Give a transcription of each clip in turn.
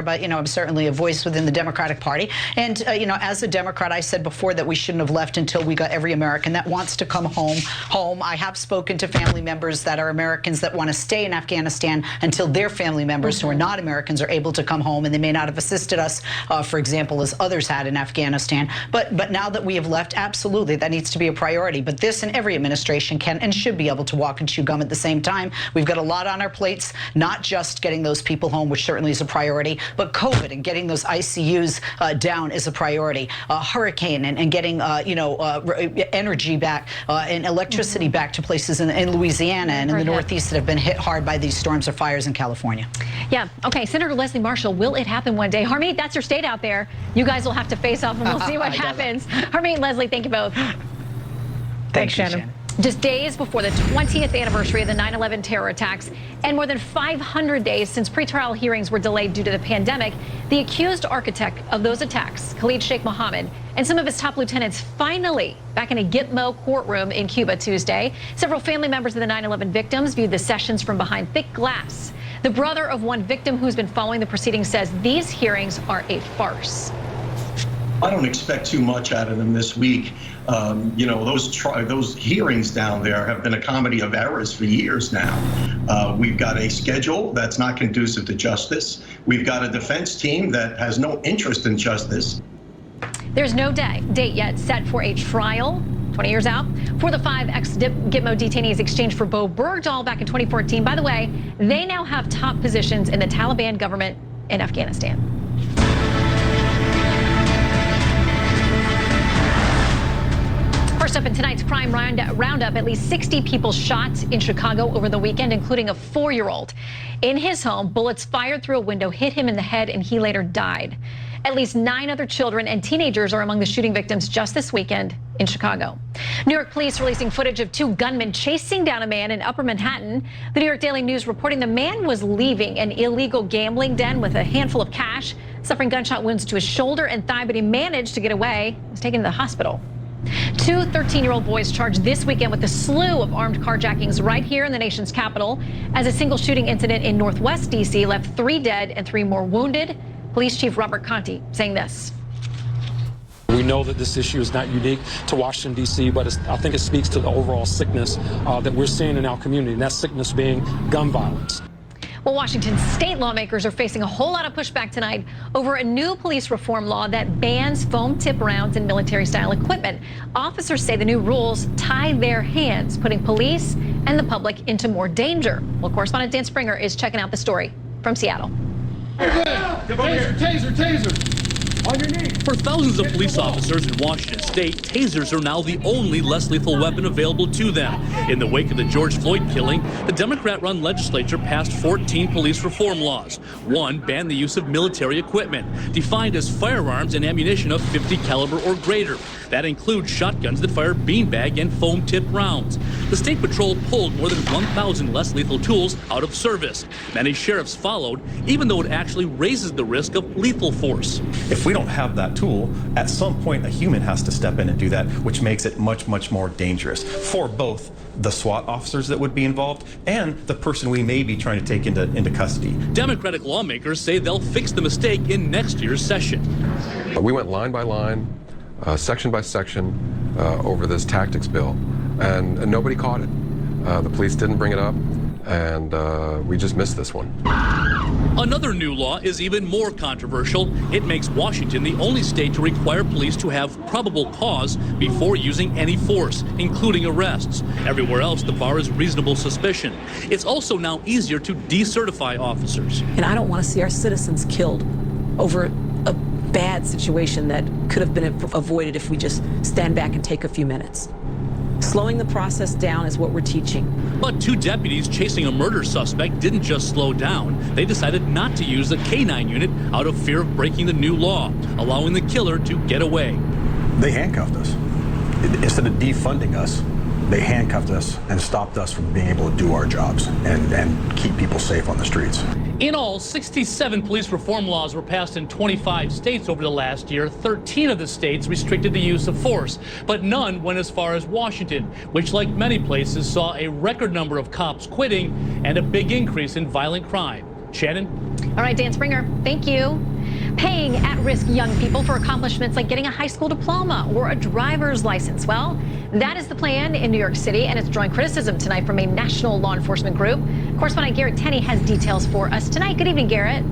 but, I'm certainly a voice within the Democratic Party. And, as a Democrat, I said before that we shouldn't have left until we got every American that wants to come home. I have spoken to family members that are Americans that want to stay in Afghanistan until their family members who are not Americans are able to come home, and they may not have assisted us, for example, as others had in Afghanistan. But now that we have left, absolutely, that needs to be a priority. But this and every administration can and should be able to walk and chew gum at the same time. We've got a lot on our plates, not just getting those people home, which certainly is a priority, but COVID and getting those ICUs down is a priority. Hurricane and getting, energy back and electricity back to places in Louisiana and in the Northeast that have been hit hard by these storms or fires in California. Yeah. Okay. Senator Leslie Marshall, will it happen one day? Harmeet, that's your state out there. You guys will have to face off and we'll see what happens. Harmeet and Leslie, thank you both. Thanks, Shannon. Just days before the 20th anniversary of the 9/11 terror attacks and more than 500 days since pretrial hearings were delayed due to the pandemic, the accused architect of those attacks, Khalid Sheikh Mohammed, and some of his top lieutenants finally back in a Gitmo courtroom in Cuba Tuesday. Several family members of the 9/11 victims viewed the sessions from behind thick glass. The brother of one victim who's been following the proceedings says these hearings are a farce. I don't expect too much out of them this week. Those hearings down there have been a comedy of errors for years now. We've got a schedule that's not conducive to justice. We've got a defense team that has no interest in justice. There's no date yet set for a trial, 20 years out, for the 5 ex-Gitmo detainees exchanged for Bo Bergdahl back in 2014. By the way, they now have top positions in the Taliban government in Afghanistan. First up in tonight's crime roundup, at least 60 people shot in Chicago over the weekend, including a 4-year-old. In his home, bullets fired through a window hit him in the head, and he later died. At least 9 other children and teenagers are among the shooting victims just this weekend in Chicago. New York police releasing footage of 2 gunmen chasing down a man in Upper Manhattan. The New York Daily News reporting the man was leaving an illegal gambling den with a handful of cash, suffering gunshot wounds to his shoulder and thigh, but he managed to get away. He was taken to the hospital. 2 13-year-old boys charged this weekend with a slew of armed carjackings right here in the nation's capital, as a single shooting incident in Northwest D.C. left 3 dead and 3 more wounded. Police Chief Robert Conti saying this. We know that this issue is not unique to Washington, D.C., but I think it speaks to the overall sickness that we're seeing in our community, and that sickness being gun violence. Well, Washington state lawmakers are facing a whole lot of pushback tonight over a new police reform law that bans foam tip rounds and military-style equipment. Officers say the new rules tie their hands, putting police and the public into more danger. Well, correspondent Dan Springer is checking out the story from Seattle. Taser. On your knees. For thousands of police officers in Washington state, tasers are now the only less lethal weapon available to them. In the wake of the George Floyd killing, the Democrat-run legislature passed 14 police reform laws. One banned the use of military equipment, defined as firearms and ammunition of .50 caliber or greater. That includes shotguns that fire beanbag and foam-tip rounds. The state patrol pulled more than 1,000 less lethal tools out of service. Many sheriffs followed, even though it actually raises the risk of lethal force. If we don't have that tool, at some point a human has to step in and do that, which makes it much, much more dangerous for both the SWAT officers that would be involved and the person we may be trying to take into custody. Democratic lawmakers say they'll fix the mistake in next year's session. We went line by line, section by section over this tactics bill, and nobody caught it. The police didn't bring it up, and we just missed this one. Another new law is even more controversial. It makes Washington the only state to require police to have probable cause before using any force, including arrests. Everywhere else, the bar is reasonable suspicion. It's also now easier to decertify officers. And I don't want to see our citizens killed over a bad situation that could have been avoided if we just stand back and take a few minutes. Slowing the process down is what we're teaching. But 2 deputies chasing a murder suspect didn't just slow down. They decided not to use the K-9 unit out of fear of breaking the new law, allowing the killer to get away. They handcuffed us. Instead of defunding us, they handcuffed us and stopped us from being able to do our jobs and keep people safe on the streets. In all, 67 police reform laws were passed in 25 states over the last year. 13 of the states restricted the use of force, but none went as far as Washington, which, like many places, saw a record number of cops quitting and a big increase in violent crime. Shannon? All right, Dan Springer, thank you. Paying at-risk young people for accomplishments like getting a high school diploma or a driver's license. Well, that is the plan in New York City, and it's drawing criticism tonight from a national law enforcement group. Correspondent Garrett Tenney has details for us tonight. Good evening, Garrett.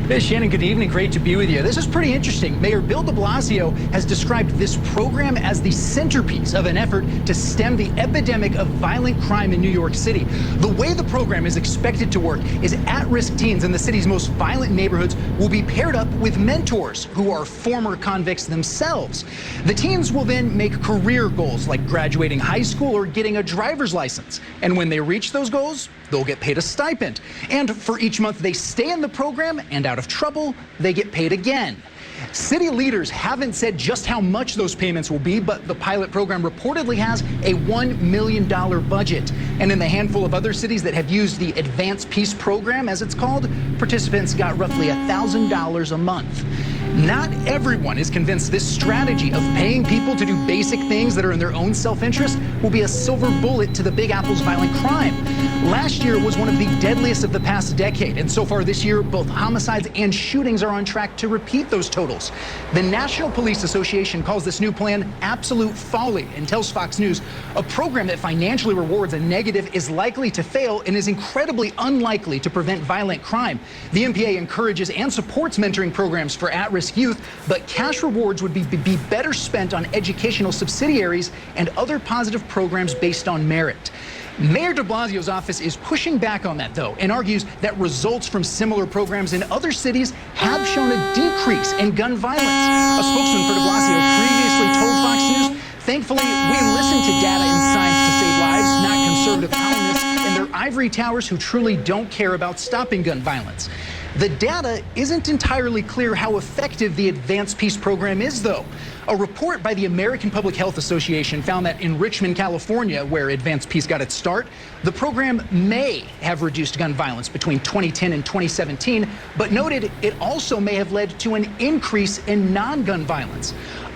Hey, Shannon, good evening. Great to be with you. This is pretty interesting. Mayor Bill de Blasio has described this program as the centerpiece of an effort to stem the epidemic of violent crime in New York City. The way the program is expected to work is at-risk teens in the city's most violent neighborhoods will be paired up with mentors who are former convicts themselves. The teens will then make career goals like graduating high school or getting a driver's license. And when they reach those goals, they'll get paid a stipend. And for each month they stay in the program and out of trouble, they get paid again. City leaders haven't said just how much those payments will be, but the pilot program reportedly has a $1 million budget. And in the handful of other cities that have used the Advanced Peace Program, as it's called, participants got roughly $1,000 a month. Not everyone is convinced this strategy of paying people to do basic things that are in their own self-interest will be a silver bullet to the Big Apple's violent crime. Last year was one of the deadliest of the past decade, and so far this year, both homicides and shootings are on track to repeat those totals. The National Police Association calls this new plan absolute folly and tells Fox News a program that financially rewards a negative is likely to fail and is incredibly unlikely to prevent violent crime. The MPA encourages and supports mentoring programs for at-risk youth, but cash rewards would be better spent on educational subsidiaries and other positive programs based on merit. Mayor de Blasio's office is pushing back on that, though, and argues that results from similar programs in other cities have shown a decrease in gun violence. A spokesman for de Blasio previously told Fox News, "Thankfully, we listen to data and science to save lives, not conservative columnists in their ivory towers who truly don't care about stopping gun violence." The data isn't entirely clear how effective the Advanced Peace Program is, though. A report by the American Public Health Association found that in Richmond, California, where Advanced Peace got its start, the program may have reduced gun violence between 2010 and 2017, but noted it also may have led to an increase in non-gun violence.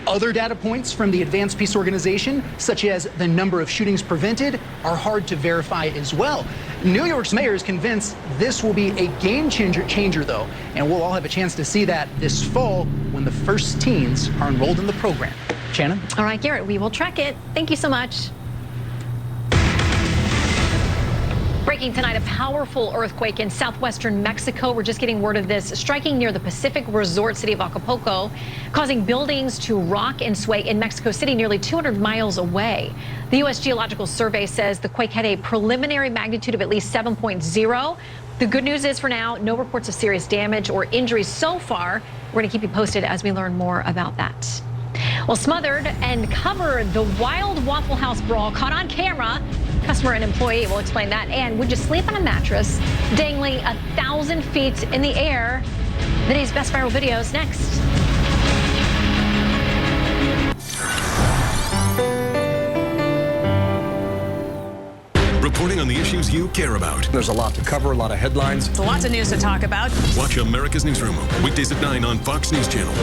Other data points from the Advanced Peace Organization, such as the number of shootings prevented, are hard to verify as well. New York's mayor is convinced this will be a game changer, though, and we'll all have a chance to see that this fall when the first teens are enrolled in the program. Shannon? All right, Garrett, we will track it. Thank you so much. Breaking tonight, a powerful earthquake in southwestern Mexico. We're just getting word of this, striking near the Pacific resort city of Acapulco, causing buildings to rock and sway in Mexico City, nearly 200 miles away. The U.S. Geological Survey says the quake had a preliminary magnitude of at least 7.0. The good news is, for now, no reports of serious damage or injuries so far. We're going to keep you posted as we learn more about that. Well, smothered and covered, the wild Waffle House brawl caught on camera. Customer and employee will explain that. And would you sleep on a mattress dangling 1,000 feet in the air? The day's best viral videos next. Reporting on the issues you care about. There's a lot to cover, a lot of headlines. There's lots of news to talk about. Watch America's Newsroom, weekdays at 9 on Fox News Channel.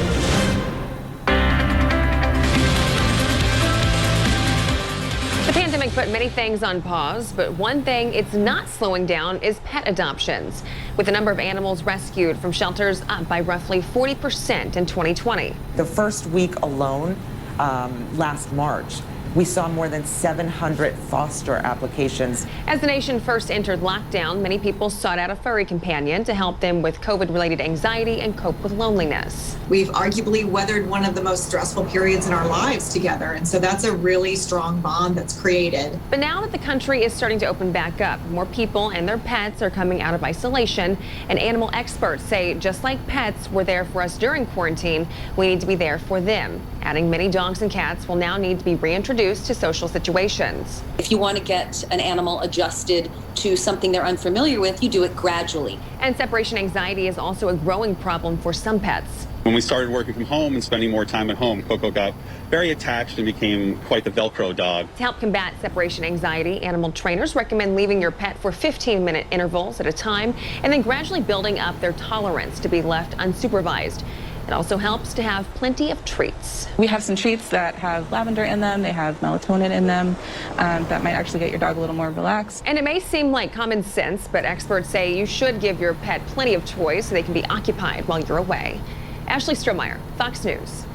The pandemic put many things on pause, but one thing it's not slowing down is pet adoptions, with the number of animals rescued from shelters up by roughly 40% in 2020. The first week alone, last March, we saw more than 700 foster applications. As the nation first entered lockdown, many people sought out a furry companion to help them with COVID-related anxiety and cope with loneliness. We've arguably weathered one of the most stressful periods in our lives together, and so that's a really strong bond that's created. But now that the country is starting to open back up, more people and their pets are coming out of isolation, and animal experts say just like pets were there for us during quarantine, we need to be there for them. Adding many dogs and cats will now need to be reintroduced to social situations. If you want to get an animal adjusted to something they're unfamiliar with, you do it gradually. And separation anxiety is also a growing problem for some pets. When we started working from home and spending more time at home, Coco got very attached and became quite the Velcro dog. To help combat separation anxiety, animal trainers recommend leaving your pet for 15-minute intervals at a time and then gradually building up their tolerance to be left unsupervised. It also helps to have plenty of treats. We have some treats that have lavender in them. They have melatonin in them. That might actually get your dog a little more relaxed. And it may seem like common sense, but experts say you should give your pet plenty of toys so they can be occupied while you're away. Ashley Strohmeyer, Fox News.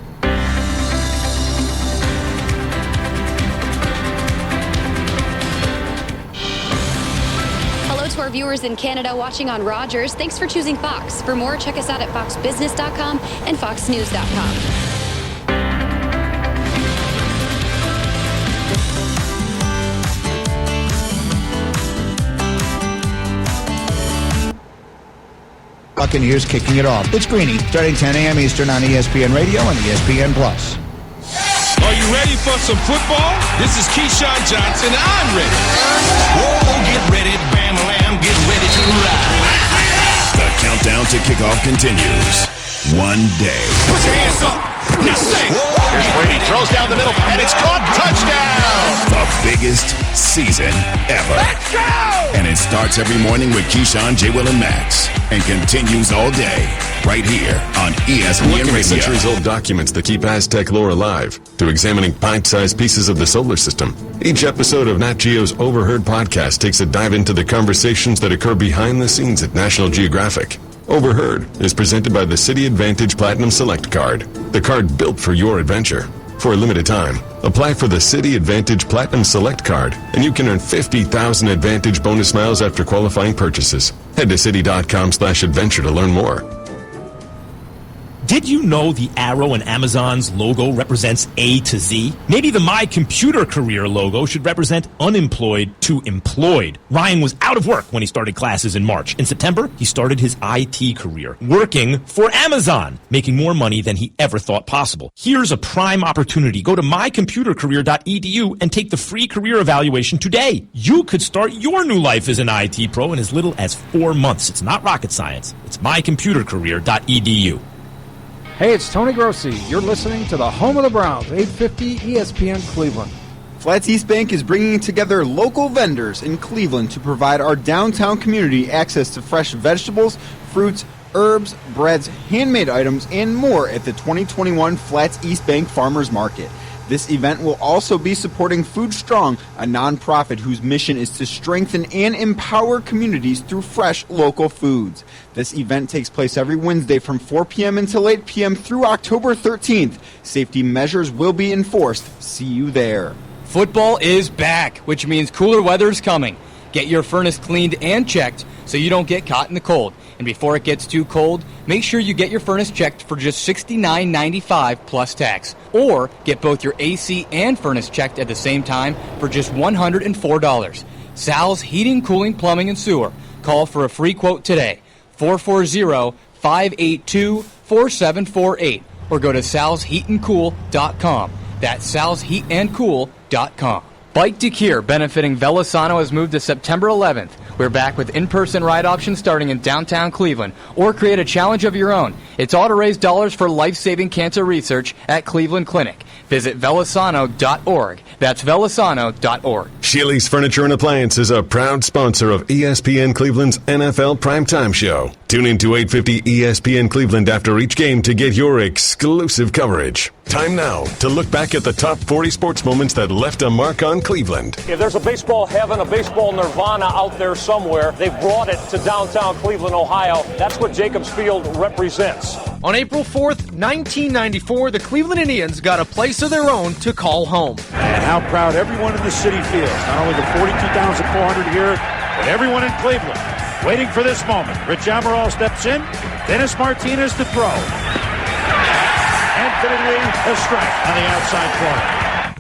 Hello to our viewers in Canada watching on Rogers. Thanks for choosing Fox. For more, check us out at foxbusiness.com and foxnews.com. Buccaneers kicking it off. It's Greeny, starting 10 a.m. Eastern on ESPN Radio and ESPN Plus. Are you ready for some football? This is Keyshawn Johnson. I'm ready. Whoa, get ready, bam, lamb, get ready to ride. The countdown to kickoff continues. One day. Put your hands up. Now sing. Here's Brady, throws down the middle, and it's caught. Touchdown. The biggest season ever. Let's go! And it starts every morning with Keyshawn, J. Will, and Max, and continues all day right here on ESPN Looking Radio. at centuries-old documents that keep Aztec lore alive through examining pint-sized pieces of the solar system. Each episode of Nat Geo's Overheard podcast takes a dive into the conversations that occur behind the scenes at National Geographic. Overheard is presented by the City Advantage Platinum Select Card, the card built for your adventure. For a limited time, apply for the City Advantage Platinum Select Card, and you can earn 50,000 Advantage bonus miles after qualifying purchases. Head to city.com/adventure to learn more. Did you know the arrow in Amazon's logo represents A to Z? Maybe the My Computer Career logo should represent unemployed to employed. Ryan was out of work when he started classes in March. In September, he started his IT career, working for Amazon, making more money than he ever thought possible. Here's a prime opportunity. Go to mycomputercareer.edu and take the free career evaluation today. You could start your new life as an IT pro in as little as 4 months. It's not rocket science. It's mycomputercareer.edu. Hey, it's Tony Grossi. You're listening to the home of the Browns, 850 ESPN Cleveland. Flats East Bank is bringing together local vendors in Cleveland to provide our downtown community access to fresh vegetables, fruits, herbs, breads, handmade items, and more at the 2021 Flats East Bank Farmers Market. This event will also be supporting Food Strong, a nonprofit whose mission is to strengthen and empower communities through fresh local foods. This event takes place every Wednesday from 4 p.m. until 8 p.m. through October 13th. Safety measures will be enforced. See you there. Football is back, which means cooler weather's coming. Get your furnace cleaned and checked so you don't get caught in the cold. And before it gets too cold, make sure you get your furnace checked for just $69.95 plus tax. Or get both your AC and furnace checked at the same time for just $104. Sal's Heating, Cooling, Plumbing, and Sewer. Call for a free quote today. 440-582-4748. Or go to salsheatandcool.com. That's salsheatandcool.com. Bike to Cure, benefiting Velasano, has moved to September 11th. We're back with in-person ride options starting in downtown Cleveland. Or create a challenge of your own. It's all to raise dollars for life-saving cancer research at Cleveland Clinic. Visit velasano.org. That's velasano.org. Shealy's Furniture and Appliance is a proud sponsor of ESPN Cleveland's NFL Primetime Show. Tune in to 850 ESPN Cleveland after each game to get your exclusive coverage. Time now to look back at the top 40 sports moments that left a mark on Cleveland. If there's a baseball heaven, a baseball nirvana out there somewhere, they've brought it to downtown Cleveland, Ohio. That's what Jacobs Field represents. On April 4th, 1994, the Cleveland Indians got a place of their own to call home. And how proud everyone in the city feels. Not only the 42,400 here, but everyone in Cleveland waiting for this moment. Rich Amaral steps in. Dennis Martinez to throw. Anthony Lee a strike on the outside corner.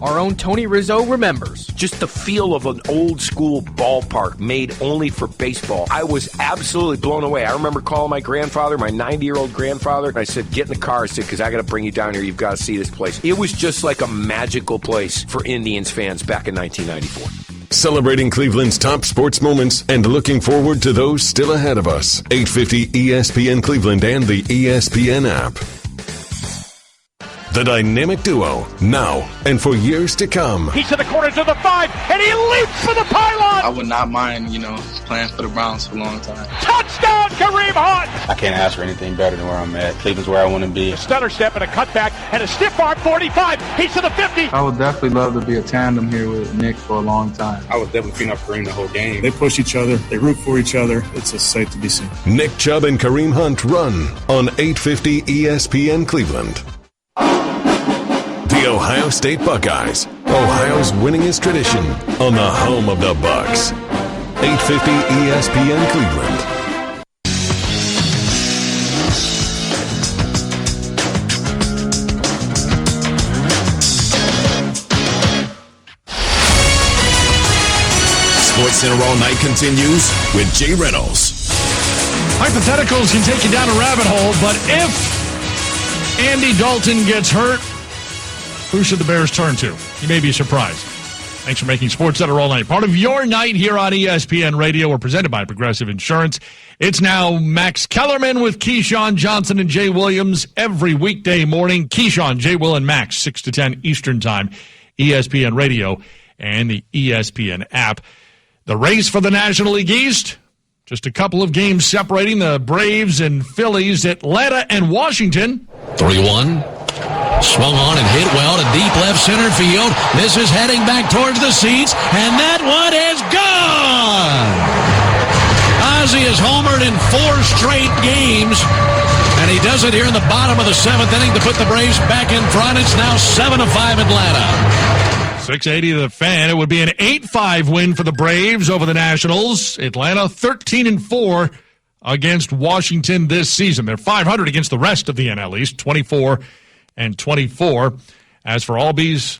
Our own Tony Rizzo remembers. Just the feel of an old school ballpark made only for baseball. I was absolutely blown away. I remember calling my grandfather, my 90-year-old grandfather, and I said, get in the car. I said, because I got to bring you down here. You've got to see this place. It was just like a magical place for Indians fans back in 1994. Celebrating Cleveland's top sports moments and looking forward to those still ahead of us. 850 ESPN Cleveland and the ESPN app. The dynamic duo, now and for years to come. He's to the corner to the 5, and he leaps for the pylon. I would not mind, playing for the Browns for a long time. Touchdown, Kareem Hunt. I can't ask for anything better than where I'm at. Cleveland's where I want to be. A stutter step and a cutback and a stiff arm 45. He's to the 50. I would definitely love to be a tandem here with Nick for a long time. I was definitely feeding up Kareem the whole game. They push each other. They root for each other. It's a sight to be seen. Nick Chubb and Kareem Hunt run on 850 ESPN Cleveland. The Ohio State Buckeyes, Ohio's winningest tradition on the home of the Bucks. 850 ESPN Cleveland. Sports Center All Night continues with Jay Reynolds. Hypotheticals can take you down a rabbit hole, but if Andy Dalton gets hurt, who should the Bears turn to? You may be surprised. Thanks for making Sports Center All Night part of your night here on ESPN Radio. We're presented by Progressive Insurance. It's now Max Kellerman with Keyshawn Johnson and Jay Williams every weekday morning. Keyshawn, Jay, Will, and Max, 6 to 10 Eastern Time, ESPN Radio and the ESPN app. The race for the National League East, just a couple of games separating the Braves and Phillies, Atlanta and Washington. 3-1. Swung on and hit well to deep left center field. This is heading back towards the seats, and that one is gone! Ozzie has homered in 4 straight games, and he does it here in the bottom of the 7th inning to put the Braves back in front. It's now 7-5 Atlanta. 680 to the Fan. It would be an 8-5 win for the Braves over the Nationals. Atlanta 13-4 against Washington this season. They're 500 against the rest of the NL East, 24-24. As for Albies,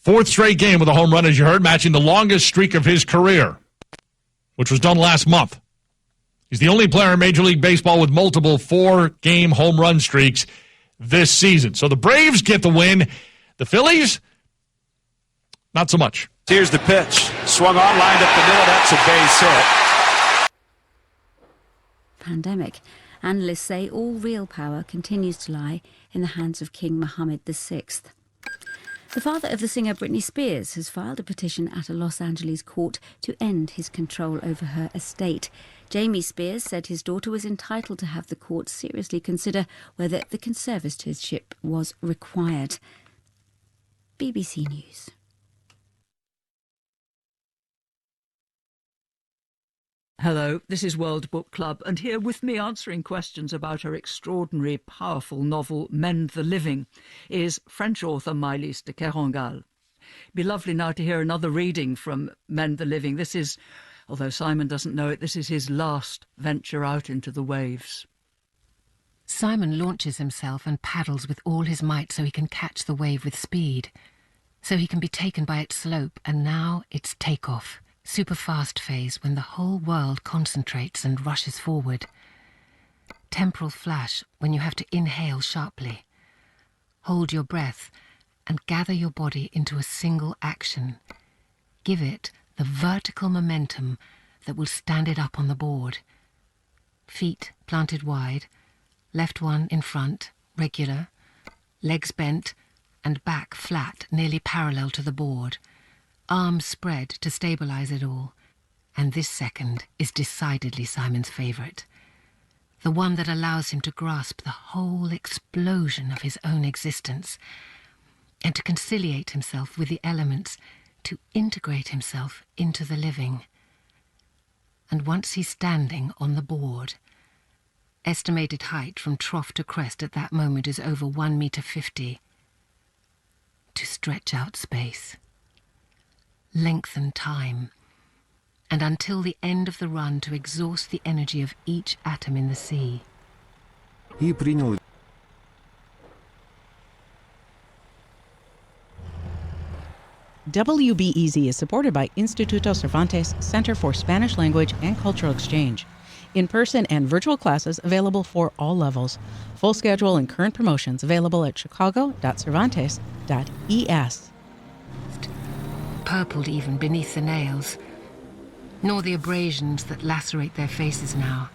4th straight game with a home run, as you heard, matching the longest streak of his career, which was done last month. He's the only player in Major League Baseball with multiple 4-game home run streaks this season. So the Braves get the win. The Phillies, not so much. Here's the pitch. Swung on, lined up the middle. That's a base hit. Pandemic. Analysts say all real power continues to lie in the hands of King Mohammed VI. The father of the singer Britney Spears has filed a petition at a Los Angeles court to end his control over her estate. Jamie Spears said his daughter was entitled to have the court seriously consider whether the conservatorship was required. BBC News. Hello, this is World Book Club, and here with me answering questions about her extraordinary, powerful novel Mend the Living is French author Maëlys de Kerangal. It'd be lovely now to hear another reading from Mend the Living. This is, although Simon doesn't know it, this is his last venture out into the waves. Simon launches himself and paddles with all his might so he can catch the wave with speed, so he can be taken by its slope, and now it's takeoff. Super fast phase when the whole world concentrates and rushes forward. Temporal flash when you have to inhale sharply. Hold your breath and gather your body into a single action. Give it the vertical momentum that will stand it up on the board. Feet planted wide, left one in front, regular, legs bent and back flat, nearly parallel to the board. Arms spread to stabilize it all, and this second is decidedly Simon's favourite. The one that allows him to grasp the whole explosion of his own existence, and to conciliate himself with the elements, to integrate himself into the living. And once he's standing on the board, estimated height from trough to crest at that moment is over 1.50 meters, to stretch out space. Lengthen time, and until the end of the run to exhaust the energy of each atom in the sea. WBEZ is supported by Instituto Cervantes Center for Spanish Language and Cultural Exchange. In-person and virtual classes available for all levels. Full schedule and current promotions available at chicago.cervantes.es. Purpled even beneath the nails, nor the abrasions that lacerate their faces now,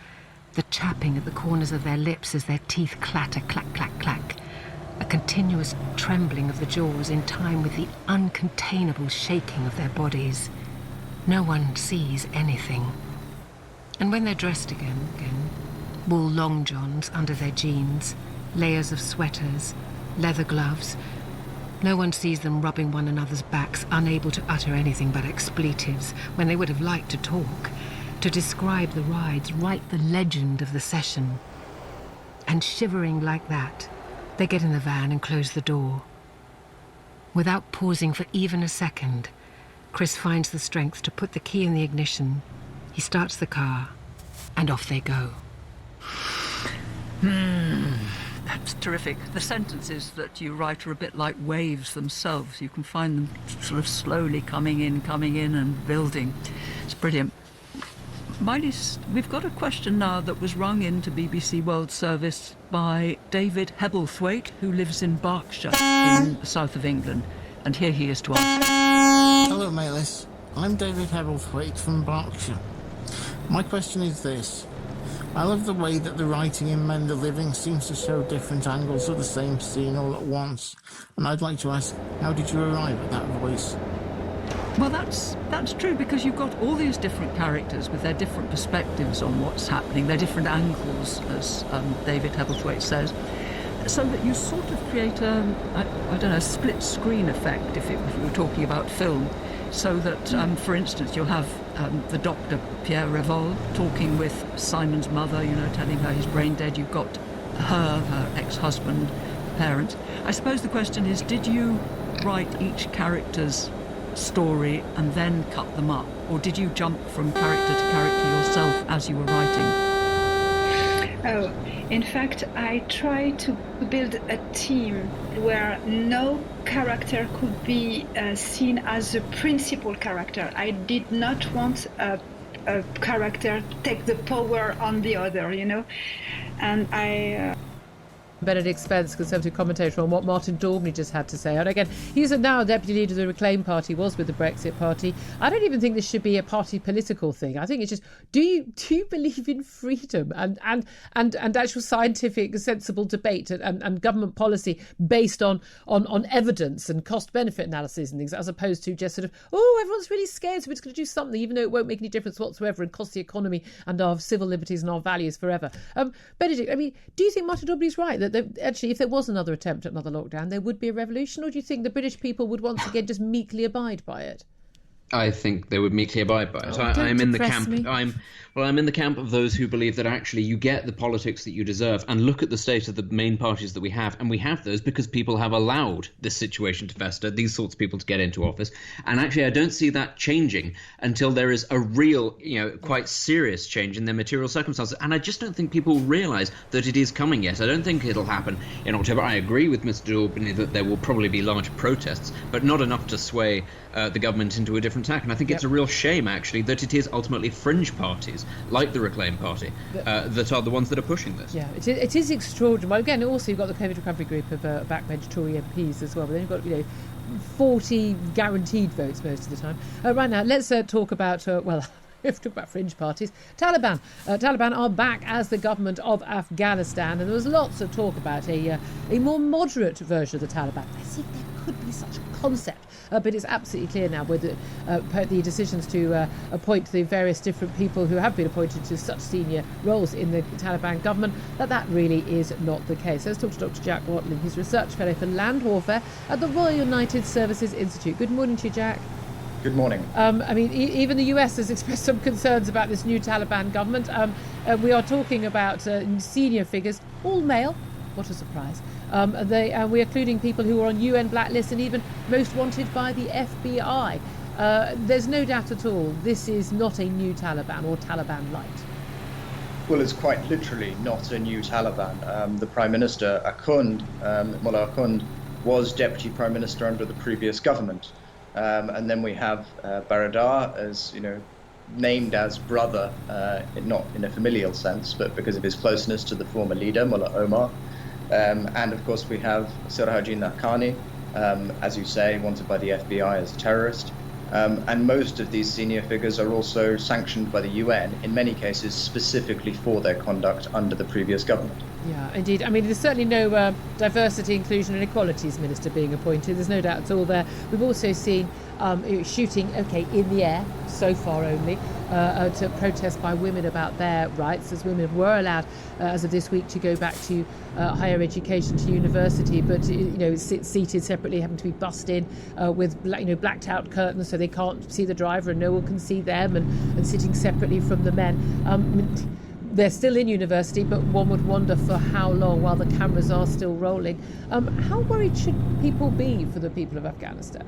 the chapping at the corners of their lips as their teeth clatter, clack, clack, clack, a continuous trembling of the jaws in time with the uncontainable shaking of their bodies. No one sees anything. And when they're dressed again, wool long johns under their jeans, layers of sweaters, leather gloves, no one sees them rubbing one another's backs, unable to utter anything but expletives, when they would have liked to talk, to describe the rides, write the legend of the session. And shivering like that, they get in the van and close the door. Without pausing for even a second, Chris finds the strength to put the key in the ignition. He starts the car, and off they go. That's terrific. The sentences that you write are a bit like waves themselves. You can find them sort of slowly coming in and building. It's brilliant. Miley, we've got a question now that was rung in to BBC World Service by David Hebblethwaite, who lives in Berkshire in the south of England. And here he is to ask. Hello, Maylis. I'm David Hebblethwaite from Berkshire. My question is this. I love the way that the writing in Men the Living seems to show different angles of the same scene all at once. And I'd like to ask, how did you arrive at that voice? Well, that's true, because you've got all these different characters with their different perspectives on what's happening, their different angles, as David Hebblethwaite says, so that you sort of create a split screen effect if we were talking about film, so that, for instance, you'll have the doctor, Pierre Revol, talking with Simon's mother, telling her he's brain dead. You've got her ex-husband, parents. I suppose the question is, did you write each character's story and then cut them up, or did you jump from character to character yourself as you were writing? Oh, in fact, I tried to build a team where no character could be seen as a principal character. I did not want a character take the power on the other, and I... Benedict Spence, Conservative commentator, on what Martin Daubney just had to say. And again, he's now deputy leader of the Reclaim Party, was with the Brexit Party. I don't even think this should be a party political thing. I think it's just, do you believe in freedom and actual scientific, sensible debate and government policy based on evidence and cost-benefit analysis and things, as opposed to just sort of, everyone's really scared, so we're just going to do something, even though it won't make any difference whatsoever and cost the economy and our civil liberties and our values forever. Benedict, do you think Martin Daubney's right, that actually, if there was another attempt at another lockdown, there would be a revolution, or do you think the British people would once again just meekly abide by it? I think they would meekly abide by it. I'm in the camp. I'm in the camp of those who believe that actually you get the politics that you deserve, and look at the state of the main parties that we have, and we have those because people have allowed this situation to fester, these sorts of people to get into office. And actually, I don't see that changing until there is a real, quite serious change in their material circumstances. And I just don't think people realise that it is coming yet. I don't think it'll happen in October. I agree with Mr. Daubney that there will probably be large protests, but not enough to sway the government into a different tack. And I think it's a real shame, actually, that it is ultimately fringe parties like the Reclaim Party that are the ones that are pushing this. Yeah, it is extraordinary. Well, again, also you've got the COVID recovery group of backbench Tory MPs as well, but then you've got 40 guaranteed votes most of the time. Right now, let's talk about we have to talk about fringe parties. Taliban. Taliban are back as the government of Afghanistan, and there was lots of talk about a more moderate version of the Taliban. I see there could be such a concept, but it's absolutely clear now with the decisions to appoint the various different people who have been appointed to such senior roles in the Taliban government that really is not the case. Let's talk to Dr. Jack Watling, who's Research Fellow for Land Warfare at the Royal United Services Institute. Good morning to you, Jack. Good morning. Even the US has expressed some concerns about this new Taliban government. We are talking about senior figures, all male. What a surprise. We are including people who are on UN blacklists and even most wanted by the FBI. There's no doubt at all this is not a new Taliban or Taliban light. Well, it's quite literally not a new Taliban. The Prime Minister, Mullah Akhund, was Deputy Prime Minister under the previous government. And then we have Baradar as, named as brother, not in a familial sense, but because of his closeness to the former leader, Mullah Omar. And of course we have Sirajin Haqqani, as you say, wanted by the FBI as a terrorist. And most of these senior figures are also sanctioned by the UN, in many cases specifically for their conduct under the previous government. Yeah, indeed. I mean, there's certainly no diversity, inclusion and equalities minister being appointed. There's no doubt at all there. We've also seen shooting, in the air, so far only, to protest by women about their rights, as women were allowed, as of this week, to go back to higher education, to university, but, seated separately, having to be bussed in with, blacked out curtains so they can't see the driver and no one can see them, and sitting separately from the men. They're still in university, but one would wonder for how long while the cameras are still rolling. How worried should people be for the people of Afghanistan?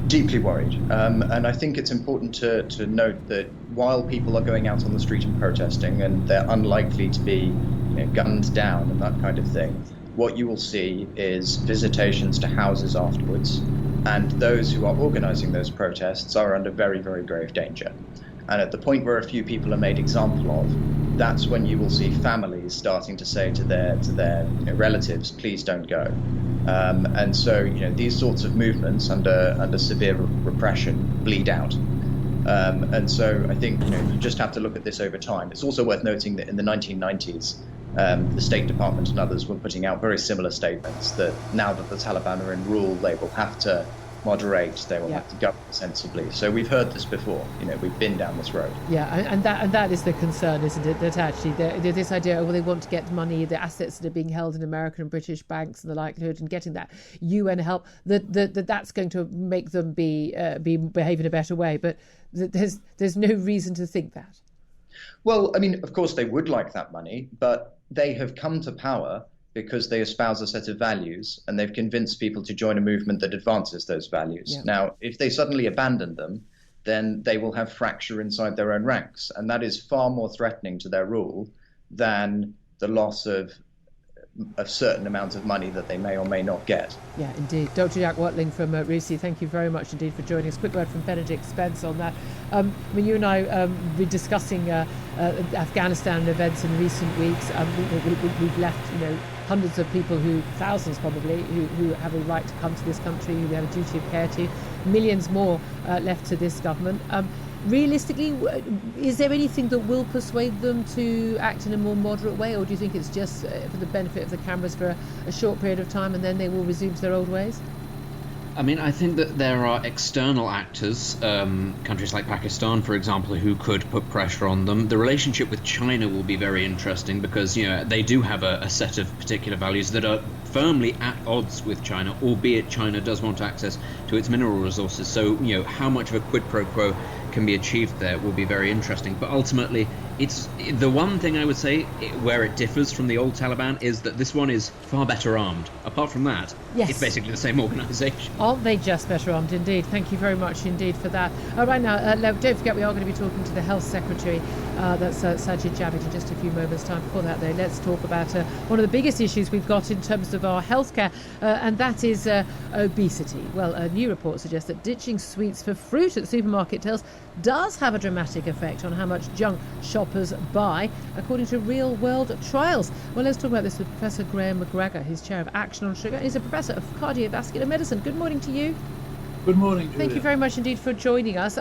Deeply worried. And I think it's important to note that while people are going out on the street and protesting, and they're unlikely to be gunned down and that kind of thing, what you will see is visitations to houses afterwards. And those who are organising those protests are under very, very grave danger. And at the point where a few people are made example of, that's when you will see families starting to say to their relatives, please don't go. And so these sorts of movements under severe repression bleed out. And so I think you just have to look at this over time. It's also worth noting that in the 1990s, the State Department and others were putting out very similar statements that now that the Taliban are in rule, they will have to moderate, they will have to govern sensibly. So we've heard this before, we've been down this road. Yeah, and that is the concern, isn't it? That actually this idea, they want to get money, the assets that are being held in American and British banks, and the likelihood in getting that UN help, that's going to make them behave in a better way. But there's no reason to think that. Well, I mean, of course they would like that money, but they have come to power because they espouse a set of values, and they've convinced people to join a movement that advances those values. Yeah. Now, if they suddenly abandon them, then they will have fracture inside their own ranks, and that is far more threatening to their rule than the loss of a certain amount of money that they may or may not get. Yeah, indeed. Dr. Jack Watling from RUSI, thank you very much indeed for joining us. Quick word from Benedict Spence on that. When you and I were discussing Afghanistan events in recent weeks, we've left, hundreds of people thousands probably, who have a right to come to this country, who we have a duty of care to. Millions more left to this government. Realistically, is there anything that will persuade them to act in a more moderate way, or do you think it's just for the benefit of the cameras for a short period of time and then they will resume to their old ways? I mean, I think that there are external actors, countries like Pakistan, for example, who could put pressure on them. The relationship with China will be very interesting because, they do have a set of particular values that are firmly at odds with China, albeit China does want access to its mineral resources. So, how much of a quid pro quo can be achieved there will be very interesting. But ultimately, it's the one thing I would say where it differs from the old Taliban is that this one is far better armed. Apart from that, it's basically the same organisation. Aren't they just better armed indeed? Thank you very much indeed for that. Right now, don't forget we are going to be talking to the Health Secretary, that's Sajid Javid, in just a few moments' time. Before that, though, let's talk about one of the biggest issues we've got in terms of our healthcare, and that is obesity. Well, a new report suggests that ditching sweets for fruit at supermarket tills does have a dramatic effect on how much junk shoppers buy, according to real-world trials. Well, let's talk about this with Professor Graham McGregor. He's chair of Action on Sugar. He's a professor of cardiovascular medicine. Good morning to you. Good morning, Julia. Thank you very much indeed for joining us.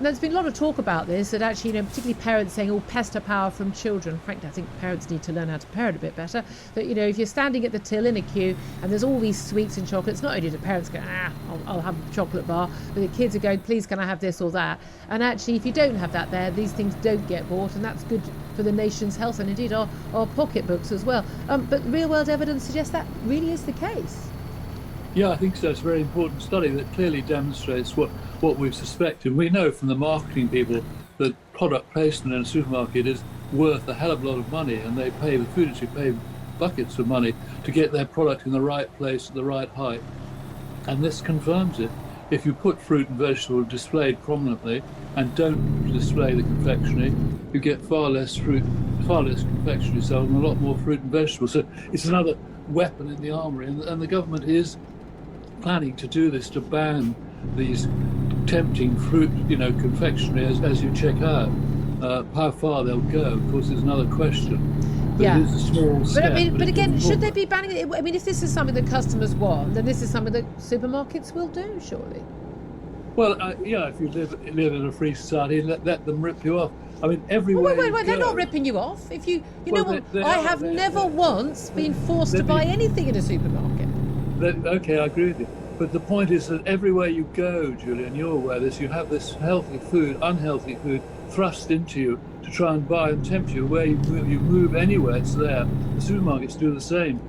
There's been a lot of talk about this, that actually, particularly parents saying, pest or power from children. Frankly, I think parents need to learn how to parent a bit better. That, if you're standing at the till in a queue and there's all these sweets and chocolates, not only do the parents go, I'll have a chocolate bar, but the kids are going, please, can I have this or that? And actually, if you don't have that there, these things don't get bought, and that's good for the nation's health and indeed our pocketbooks as well. But real-world evidence suggests that really is the case. Yeah, I think so. It's a very important study that clearly demonstrates what we've suspected. We know from the marketing people that product placement in a supermarket is worth a hell of a lot of money, and the food industry pay buckets of money to get their product in the right place at the right height. And this confirms it. If you put fruit and vegetable displayed prominently and don't display the confectionery, you get far less confectionery sold and a lot more fruit and vegetables. So it's another weapon in the armoury, and the government is planning to do this, to ban these tempting fruit, confectionery as you check out. How far they'll go, of course, is another question. But it is a small step. But again, should they be banning it? I mean, if this is something that customers want, then this is something that supermarkets will do, surely. Well, if you live in a free society, let them rip you off. I mean, everywhere. Wait, they're not ripping you off. If you know what? I have never once been forced to buy anything in a supermarket. Okay, I agree with you. But the point is that everywhere you go, Julia, and you're aware of this, you have this healthy food, unhealthy food thrust into you to try and buy and tempt you. Where you move anywhere, it's there. The supermarkets do the same.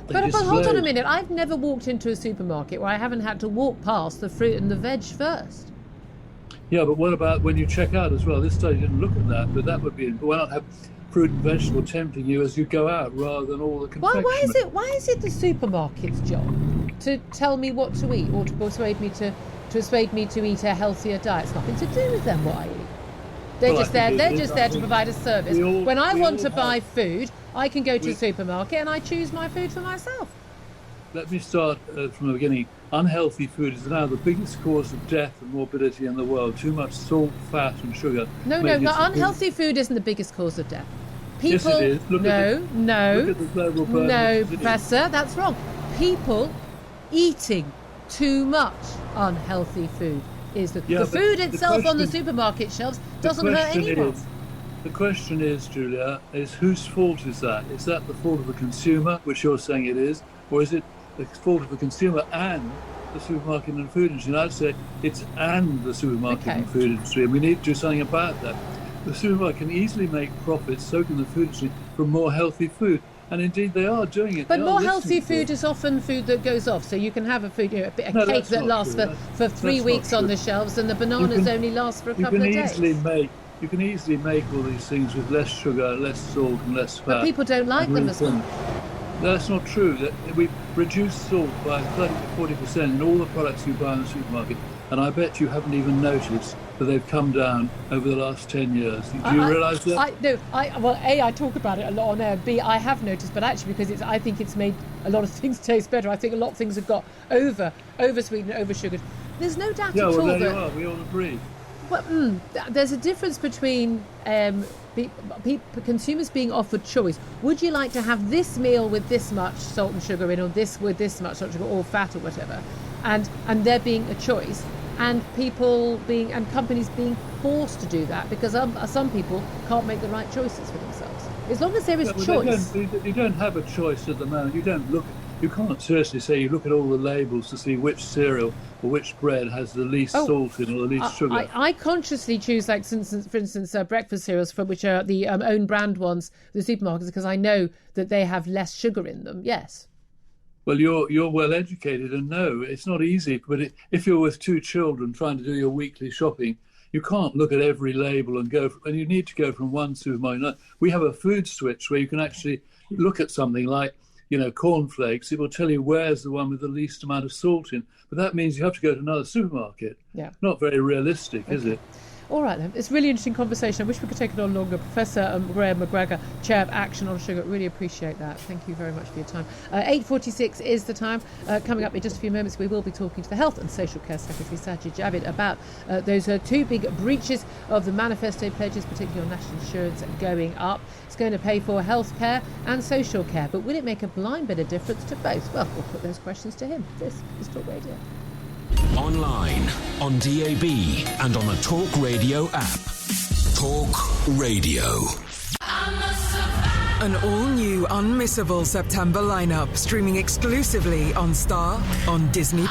But hold on a minute. I've never walked into a supermarket where I haven't had to walk past the fruit and the veg first. Yeah, but what about when you check out as well? This study didn't look at that, but that would be. Why not have fruit and vegetable tempting you as you go out rather than all the confectionery? Why is it the supermarket's job to tell me what to eat or to persuade me to eat a healthier diet? It's nothing to do with them what I eat. They're just there to provide a service. When I want to buy food, I can go to the supermarket and I choose my food for myself. Let me start from the beginning. Unhealthy food is now the biggest cause of death and morbidity in the world. Too much salt, fat and sugar. No, unhealthy food isn't the biggest cause of death. People, yes, it is. Look at the global burden. No, Professor, that's wrong. People eating too much unhealthy food is the food itself on the supermarket shelves doesn't hurt anyone. The question is, Julia, is whose fault is that? Is that the fault of the consumer, which you're saying it is, or is it the fault of the consumer and the supermarket and food industry? And I'd say it's and the supermarket and food industry, and we need to do something about that. The supermarket can easily make profits, so can the food industry, from more healthy food. And indeed, they are doing it. But more healthy food is often food that goes off. So you can have a food, a cake that lasts for 3 weeks on the shelves, and the bananas only last for a couple of days. You can easily make all these things with less sugar, less salt, and less fat. But people don't like them as much. No, that's not true. We've reduced salt by 30 to 40% in all the products you buy in the supermarket. And I bet you haven't even noticed that they've come down over the last 10 years. Do you realise that? I talk about it a lot on air. B, I have noticed, but actually because I think it's made a lot of things taste better. I think a lot of things have got over-sweetened, over-sugared. There's no doubt at all there that... you are. We all agree. Well, there's a difference between consumers being offered choice. Would you like to have this meal with this much salt and sugar in, or this with this much salt and sugar, or fat or whatever, and there being a choice, and companies being forced to do that because some people can't make the right choices for themselves. As long as there is choice, you don't have a choice at the moment. You can't seriously say you look at all the labels to see which cereal or which bread has the least salt in or the least sugar. I consciously choose, like, for instance, breakfast cereals, which are the own brand ones, the supermarkets, because I know that they have less sugar in them. Yes. Well, you're well educated and know it's not easy. But if you're with 2 children trying to do your weekly shopping, you can't look at every label and you need to go from one supermarket. We have a food switch where you can actually look at something like, cornflakes. It will tell you where's the one with the least amount of salt in. But that means you have to go to another supermarket. Yeah. Not very realistic, is it? All right, then. It's a really interesting conversation. I wish we could take it on longer. Professor Graham McGregor, Chair of Action on Sugar. Really appreciate that. Thank you very much for your time. 8:46 is the time. Coming up in just a few moments, we will be talking to the Health and Social Care Secretary, Sajid Javid, about those 2 big breaches of the manifesto pledges, particularly on national insurance going up. It's going to pay for health care and social care, but will it make a blind bit of difference to both? Well, we'll put those questions to him. This is Talk Radio. Online, on DAB, and on the Talk Radio app. Talk Radio. An all-new, unmissable September lineup streaming exclusively on Star on Disney+.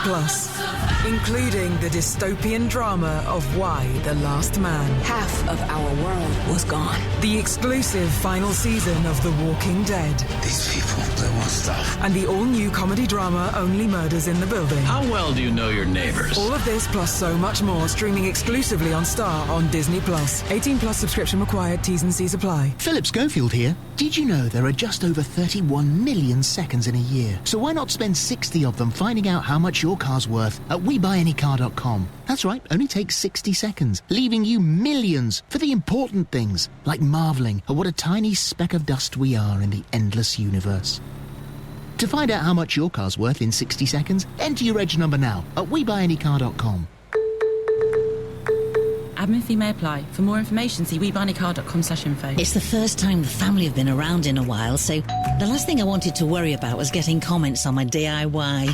Including the dystopian drama of Y: The Last Man. Half of our world was gone. The exclusive final season of The Walking Dead. These people, they want stuff. And the all-new comedy drama Only Murders in the Building. How well do you know your neighbors? All of this plus so much more streaming exclusively on Star on Disney+. 18+ subscription required. T's and C's apply. Philip Schofield here. Did you know there are just over 31 million seconds in a year? So why not spend 60 of them finding out how much your car's worth at WeBuyAnyCar.com? That's right, only takes 60 seconds, leaving you millions for the important things, like marvelling at what a tiny speck of dust we are in the endless universe. To find out how much your car's worth in 60 seconds, enter your reg number now at WeBuyAnyCar.com. Admin fee may apply. For more information, see WeBuyAnyCar.com/info. It's the first time the family have been around in a while, so the last thing I wanted to worry about was getting comments on my DIY.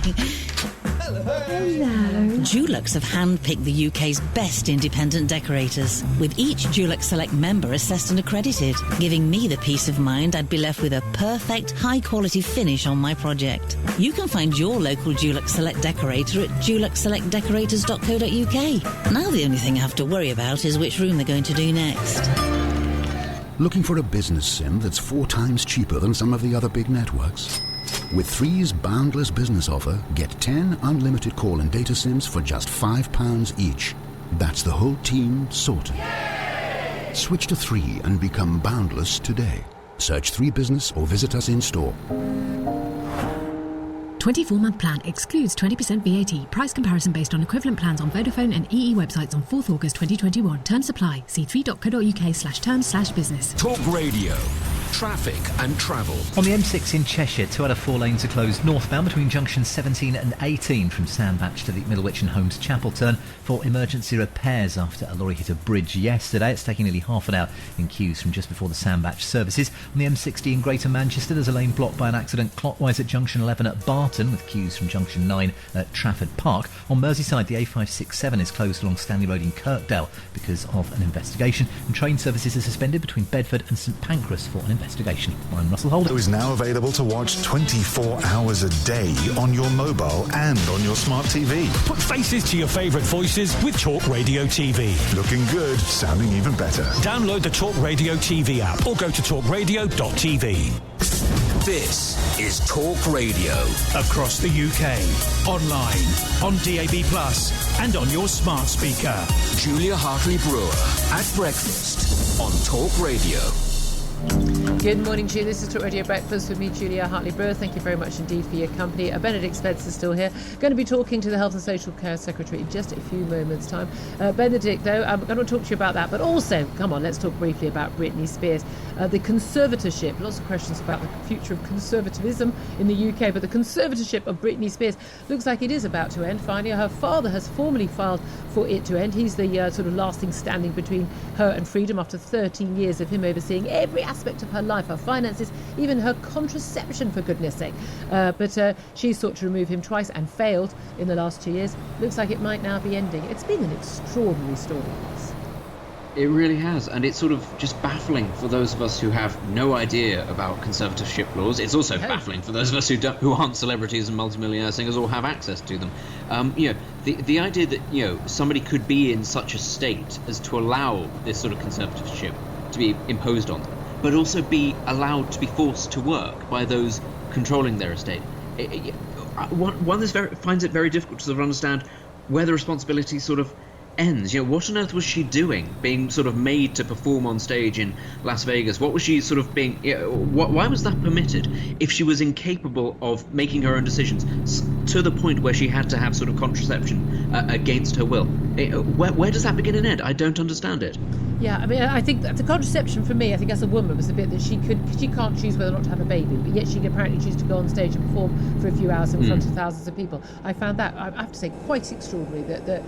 Dulux have handpicked the UK's best independent decorators, with each Dulux Select member assessed and accredited, giving me the peace of mind I'd be left with a perfect, high-quality finish on my project. You can find your local Dulux Select decorator at duluxselectdecorators.co.uk. Now the only thing I have to worry about is which room they're going to do next. Looking for a business SIM that's 4 times cheaper than some of the other big networks? With Three's boundless business offer, get 10 unlimited call and data SIMs for just £5 each. That's the whole team sorted. Switch to 3 and become boundless today. Search 3 Business or visit us in store. 24-month plan excludes 20% VAT. Price comparison based on equivalent plans on Vodafone and EE websites on 4th August 2021. Terms apply. See 3.co.uk/terms/business. Talk Radio. Traffic and travel. On the M6 in Cheshire, 2 out of 4 lanes are closed northbound between junctions 17 and 18 from Sandbatch to the Middlewich and Holmes Chapel turn for emergency repairs after a lorry hit a bridge yesterday. It's taking nearly half an hour in queues from just before the Sandbatch services. On the M60 in Greater Manchester, there's a lane blocked by an accident clockwise at junction 11 at Barton, with queues from junction 9 at Trafford Park. On Merseyside, the A567 is closed along Stanley Road in Kirkdale because of an investigation, and train services are suspended between Bedford and St Pancras for an investigation. I'm Russell Holden. Is now available to watch 24 hours a day on your mobile and on your smart TV. Put faces to your favourite voices with Talk Radio TV. Looking good, sounding even better. Download the Talk Radio TV app or go to talkradio.tv. This is Talk Radio. Across the UK, online, on DAB+, and on your smart speaker. Julia Hartley-Brewer at breakfast on Talk Radio. Good morning to you. This is Talk Radio Breakfast with me, Julia Hartley-Brewer. Thank you very much indeed for your company. Benedict Spence is still here. Going to be talking to the Health and Social Care Secretary in just a few moments' time. Benedict, though, I'm going to talk to you about that, but also, come on, let's talk briefly about Britney Spears. The conservatorship, lots of questions about the future of conservatism in the UK, but the conservatorship of Britney Spears looks like it is about to end. Finally, her father has formally filed for it to end. He's the sort of last thing standing between her and freedom after 13 years of him overseeing every aspect of her life, her finances, even her contraception, for goodness sake. But she sought to remove him twice and failed in the last 2 years. Looks like it might now be ending. It's been an extraordinary story. It really has, and it's sort of just baffling for those of us who have no idea about conservatorship laws. It's also baffling for those of us who aren't celebrities and multimillionaire singers or have access to them. The idea that somebody could be in such a state as to allow this sort of conservatorship to be imposed on them, but also be allowed to be forced to work by those controlling their estate. One finds it very difficult to sort of understand where the responsibility sort of ends. What on earth was she doing, being sort of made to perform on stage in Las Vegas? What was she sort of being? Why was that permitted if she was incapable of making her own decisions to the point where she had to have sort of contraception against her will? Where does that begin and end? I don't understand it. Yeah, I mean, I think that the contraception for me, I think as a woman, was the bit that she can't choose whether or not to have a baby, but yet she can apparently choose to go on stage and perform for a few hours in front of thousands of people. I found that, I have to say, quite extraordinary. That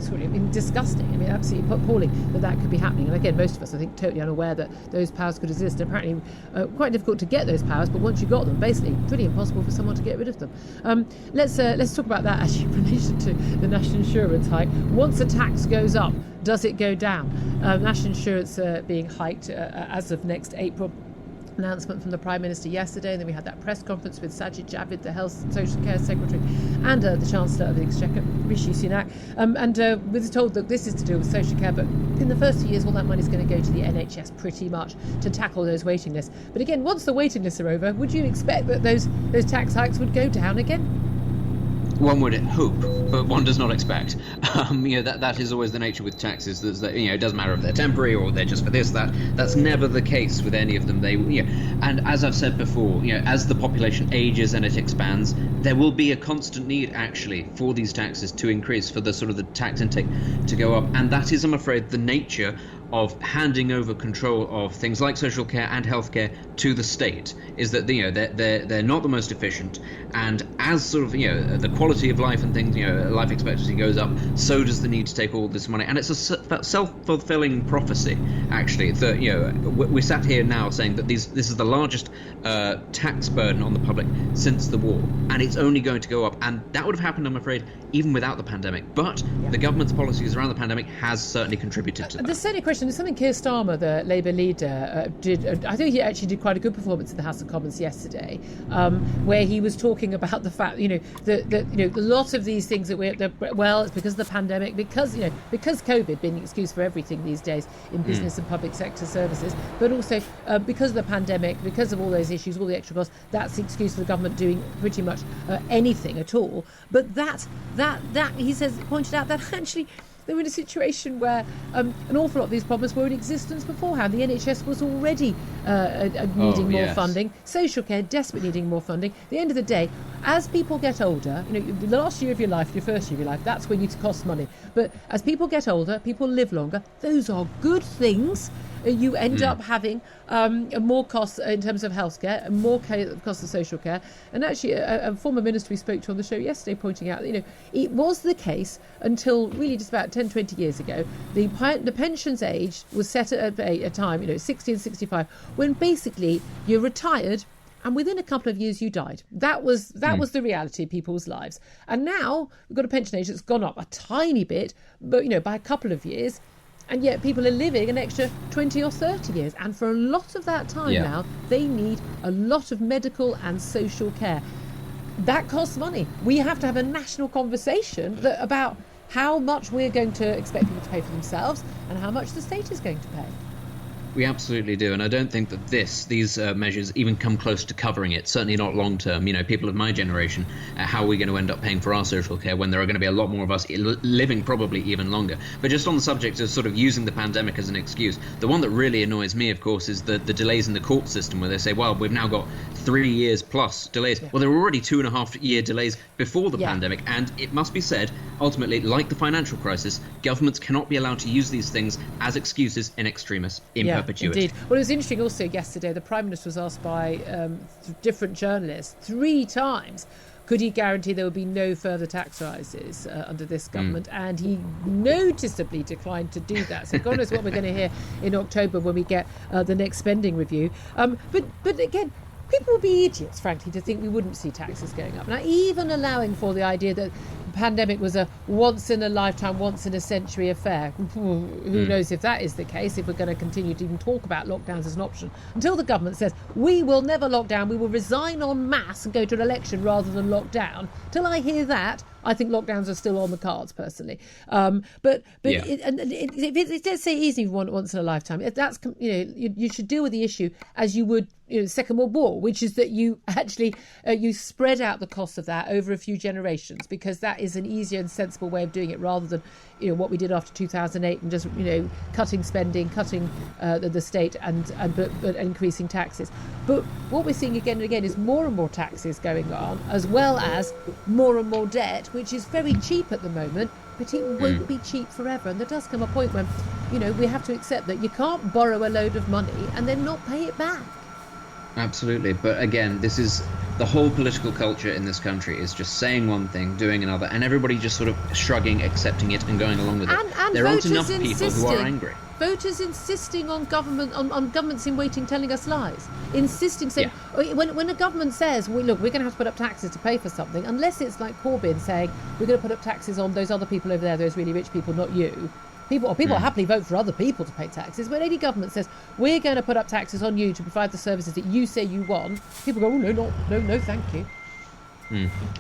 sort of disgusting. I mean, absolutely appalling that could be happening. And again, most of us, I think, totally unaware that those powers could exist. And apparently, quite difficult to get those powers, but once you got them, basically, pretty impossible for someone to get rid of them. Let's talk about that actually in relation to the national insurance hike. Once a tax goes up, does it go down? National insurance being hiked as of next April. Announcement from the Prime Minister yesterday, and then we had that press conference with Sajid Javid, the Health and Social Care Secretary, and the Chancellor of the Exchequer, Rishi Sunak. We're told that this is to do with social care, but in the first few years, all that money is going to go to the NHS pretty much to tackle those waiting lists. But again, once the waiting lists are over, would you expect that those tax hikes would go down again? One would hope, but one does not expect. That is always the nature with taxes. That it doesn't matter if they're temporary or they're just for this, that. That's never the case with any of them. And as I've said before, as the population ages and it expands, there will be a constant need actually for these taxes to increase, for the sort of the tax intake to go up, and that is, I'm afraid, the nature of handing over control of things like social care and healthcare to the state, is that they're not the most efficient, and as sort of the quality of life and things life expectancy goes up, so does the need to take all this money. And it's a self-fulfilling prophecy, actually. That, you know, we sat here now saying that this is the largest tax burden on the public since the war, and it's only going to go up. And that would have happened, I'm afraid, even without the pandemic. But the government's policies around the pandemic has certainly contributed to that. There's certainly a question. There's something Keir Starmer, the Labour leader, did. I think he actually did quite a good performance in the House of Commons yesterday, where he was talking about the fact, that a lot of these things it's because of the pandemic, because COVID being an excuse for everything these days in business and public sector services, but also because of the pandemic, because of all those issues, all the extra costs. That's the excuse for the government doing pretty much anything at all. But that he says, pointed out that actually they were in a situation where an awful lot of these problems were in existence beforehand. The NHS was already needing more funding. Social care desperately needing more funding. At the end of the day, as people get older, the last year of your life, your first year of your life, that's when it costs money. But as people get older, people live longer. Those are good things. You end up having more costs in terms of healthcare and more costs of social care. And actually, a former minister we spoke to on the show yesterday pointing out that, it was the case until really just about 10, 20 years ago. The pensions age was set at a time, 60 and 65, when basically you're retired and within a couple of years you died. That was the reality of people's lives. And now we've got a pension age that's gone up a tiny bit, but by a couple of years. And yet people are living an extra 20 or 30 years. And for a lot of that time now, they need a lot of medical and social care. That costs money. We have to have a national conversation about how much we're going to expect people to pay for themselves and how much the state is going to pay. We absolutely do, and I don't think that these measures even come close to covering it, certainly not long term. People of my generation, how are we going to end up paying for our social care when there are going to be a lot more of us living probably even longer? But just on the subject of sort of using the pandemic as an excuse, the one that really annoys me, of course, is the delays in the court system, where they say, well, we've now got 3 years plus delays. Well, there were already 2.5 year delays before the pandemic, and it must be said, ultimately, like the financial crisis, governments cannot be allowed to use these things as excuses in extremis, in perpetuity. Indeed. Well, it was interesting also yesterday, the Prime Minister was asked by different journalists 3 times, could he guarantee there would be no further tax rises under this government? And he noticeably declined to do that. So God knows what we're going to hear in October when we get the next spending review. But again, people would be idiots, frankly, to think we wouldn't see taxes going up. Now, even allowing for the idea that the pandemic was a once-in-a-lifetime, once-in-a-century affair. Who knows if that is the case, if we're going to continue to even talk about lockdowns as an option. Until the government says, we will never lock down, we will resign en masse and go to an election rather than lock down. Till I hear that, I think lockdowns are still on the cards, personally. But let's say easy once in a lifetime. If that's, you should deal with the issue as you would Second World War, which is that you actually you spread out the cost of that over a few generations, because that is an easier and sensible way of doing it, rather than what we did after 2008 and just cutting spending, cutting the state but increasing taxes. But what we're seeing again and again is more and more taxes going on, as well as more and more debt, which is very cheap at the moment, but it won't be cheap forever. And there does come a point when we have to accept that you can't borrow a load of money and then not pay it back. Absolutely. But again, this is the whole political culture in this country is just saying one thing, doing another, and everybody just sort of shrugging, accepting it and going along with it. And there aren't enough people who are angry. Voters insisting on governments in waiting telling us lies. Insisting, saying, when a government says, we're going to have to put up taxes to pay for something, unless it's like Corbyn saying, we're going to put up taxes on those other people over there, those really rich people, not you. People happily vote for other people to pay taxes. When any government says, we're going to put up taxes on you to provide the services that you say you want, people go, no, thank you.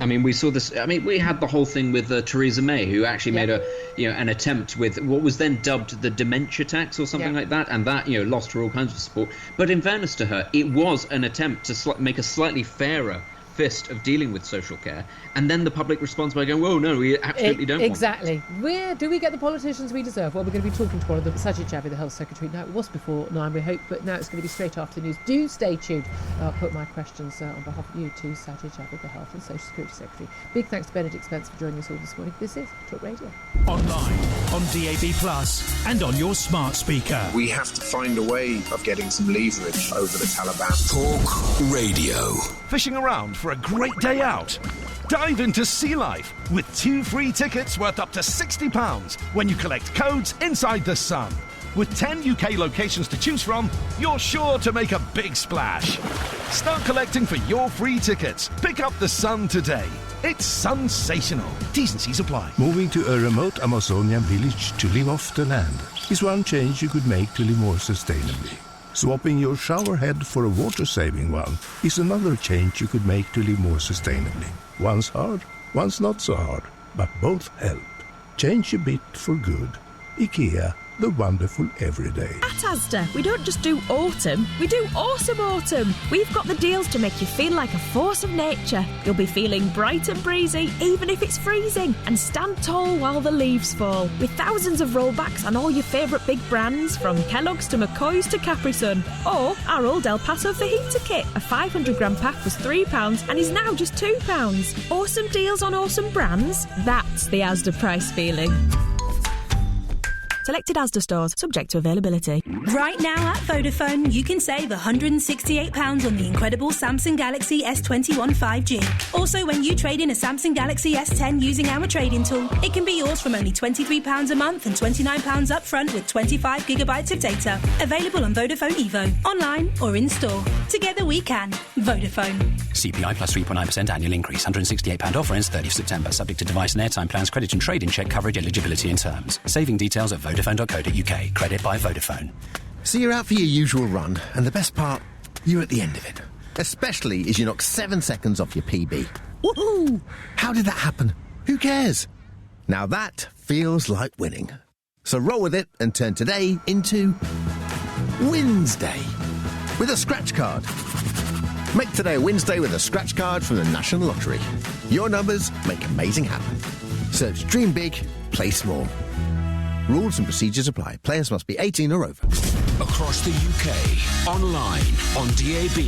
I mean, we saw this. I mean, we had the whole thing with Theresa May, who actually made an attempt with what was then dubbed the dementia tax or something like that, and that lost her all kinds of support. But in fairness to her, it was an attempt to make a slightly fairer fist of dealing with social care, and then the public responds by going, "Whoa, no, we absolutely don't." Exactly. Where do we get the politicians we deserve? Well, we're going to be talking to one of them, Sajid Javid, the Health Secretary. Now, it was before 9, we hope, but now it's going to be straight after the news. Do stay tuned. I'll put my questions on behalf of you to Sajid Javid, the Health and Social Security Secretary. Big thanks to Benedict Spence for joining us all this morning. This is Talk Radio. Online, on DAB+, and on your smart speaker. We have to find a way of getting some leverage over the Taliban. Talk Radio. Fishing around for a great day out? Dive into sea life with 2 free tickets worth up to £60 when you collect codes inside the Sun. With 10 UK locations to choose from, you're sure to make a big splash. Start collecting for your free tickets. Pick up the Sun today. It's sensational. T's and C's apply. Moving to a remote Amazonian village to live off the land is one change you could make to live more sustainably. Swapping your shower head for a water-saving one is another change you could make to live more sustainably. One's hard, one's not so hard, but both help. Change a bit for good. IKEA, the wonderful everyday. At Asda, we don't just do autumn, we do awesome autumn. We've got the deals to make you feel like a force of nature. You'll be feeling bright and breezy, even if it's freezing, and stand tall while the leaves fall. With thousands of rollbacks on all your favourite big brands, from Kellogg's to McCoy's to Capri-Sun. Or our old El Paso fajita kit, a 500-gram pack was £3 and is now just £2. Awesome deals on awesome brands? That's the Asda price feeling. Selected Asda stores, subject to availability. Right now at Vodafone, you can save £168 on the incredible Samsung Galaxy S21 5G. Also, when you trade in a Samsung Galaxy S10 using our trade-in tool, it can be yours from only £23 a month and £29 up front with 25 gigabytes of data. Available on Vodafone Evo, online or in-store. Together we can. Vodafone. CPI plus 3.9% annual increase. £168 offer ends 30th September. Subject to device and airtime plans, credit and trade-in check coverage, eligibility and terms. Saving details at Vodafone.co.uk. Credit by Vodafone. So you're out for your usual run, and the best part, you're at the end of it. Especially as you knock 7 seconds off your PB. Woohoo! How did that happen? Who cares? Now that feels like winning. So roll with it and turn today into Wednesday with a scratch card. Make today a Wednesday with a scratch card from the National Lottery. Your numbers make amazing happen. Search Dream Big, Play Small. Rules and procedures apply. Players must be 18 or over. Across the UK, online, on DAB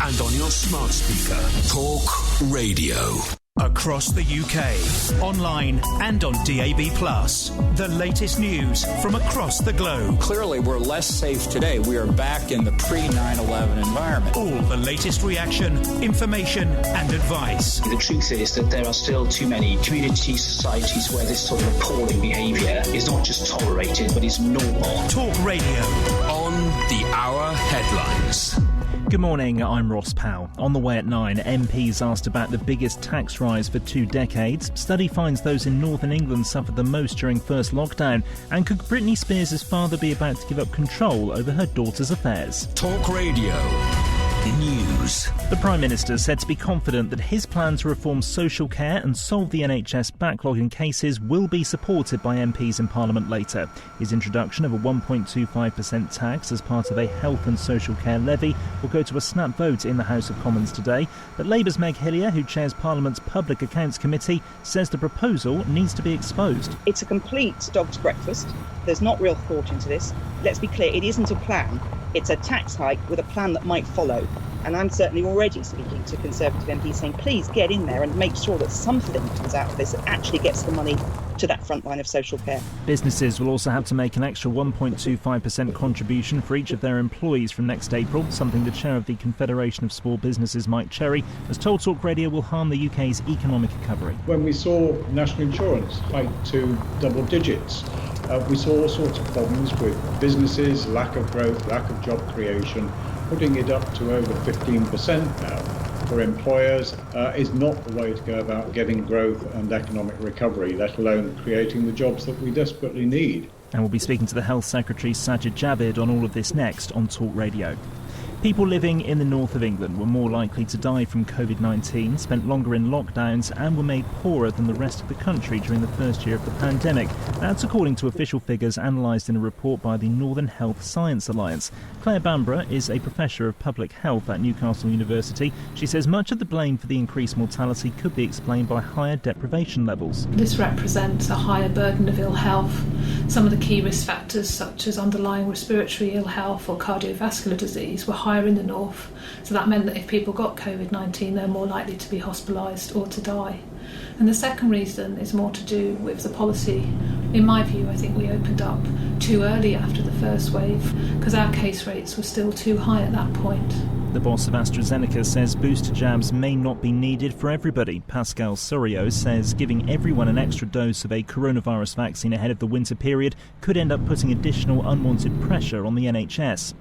and on your smart speaker. Talk Radio. Across the UK, online and on DAB+. The latest news from across the globe. Clearly, we're less safe today. We are back in the pre-9/11 environment. All the latest reaction, information and advice. The truth is that there are still too many communities, societies where this sort of appalling behaviour is not just tolerated, but is normal. Talk Radio on the Hour Headlines. Good morning, I'm Ross Powell. On the way at 9, MPs asked about the biggest tax rise for 2 decades. Study finds those in northern England suffered the most during first lockdown. And could Britney Spears' father be about to give up control over her daughter's affairs? Talk Radio News. The Prime Minister said to be confident that his plan to reform social care and solve the NHS backlog in cases will be supported by MPs in Parliament later. His introduction of a 1.25% tax as part of a health and social care levy will go to a snap vote in the House of Commons today. But Labour's Meg Hillier, who chairs Parliament's Public Accounts Committee, says the proposal needs to be exposed. It's a complete dog's breakfast. There's not real thought into this. Let's be clear, it isn't a plan. It's a tax hike with a plan that might follow. And I'm certainly already speaking to Conservative MPs saying, please get in there and make sure that something comes out of this that actually gets the money to that front line of social care. Businesses will also have to make an extra 1.25% contribution for each of their employees from next April, something the chair of the Confederation of Small Businesses, Mike Cherry, has told Talk Radio will harm the UK's economic recovery. When we saw national insurance hike to double digits, we saw all sorts of problems with businesses, lack of growth, lack of job creation. Putting it up to over 15% now for employers is not the way to go about getting growth and economic recovery, let alone creating the jobs that we desperately need. And we'll be speaking to the Health Secretary Sajid Javid on all of this next on Talk Radio. People living in the north of England were more likely to die from COVID-19, spent longer in lockdowns and were made poorer than the rest of the country during the first year of the pandemic. That's according to official figures analysed in a report by the Northern Health Science Alliance. Claire Bamborough is a professor of public health at Newcastle University. She says much of the blame for the increased mortality could be explained by higher deprivation levels. This represents a higher burden of ill health. Some of the key risk factors, such as underlying respiratory ill health or cardiovascular disease, were higher in the north, so that meant that if people got COVID-19 they're more likely to be hospitalised or to die. And the second reason is more to do with the policy. In my view, I think we opened up too early after the first wave because our case rates were still too high at that point. The boss of AstraZeneca says booster jabs may not be needed for everybody. Pascal Soriot says giving everyone an extra dose of a coronavirus vaccine ahead of the winter period could end up putting additional unwanted pressure on the NHS.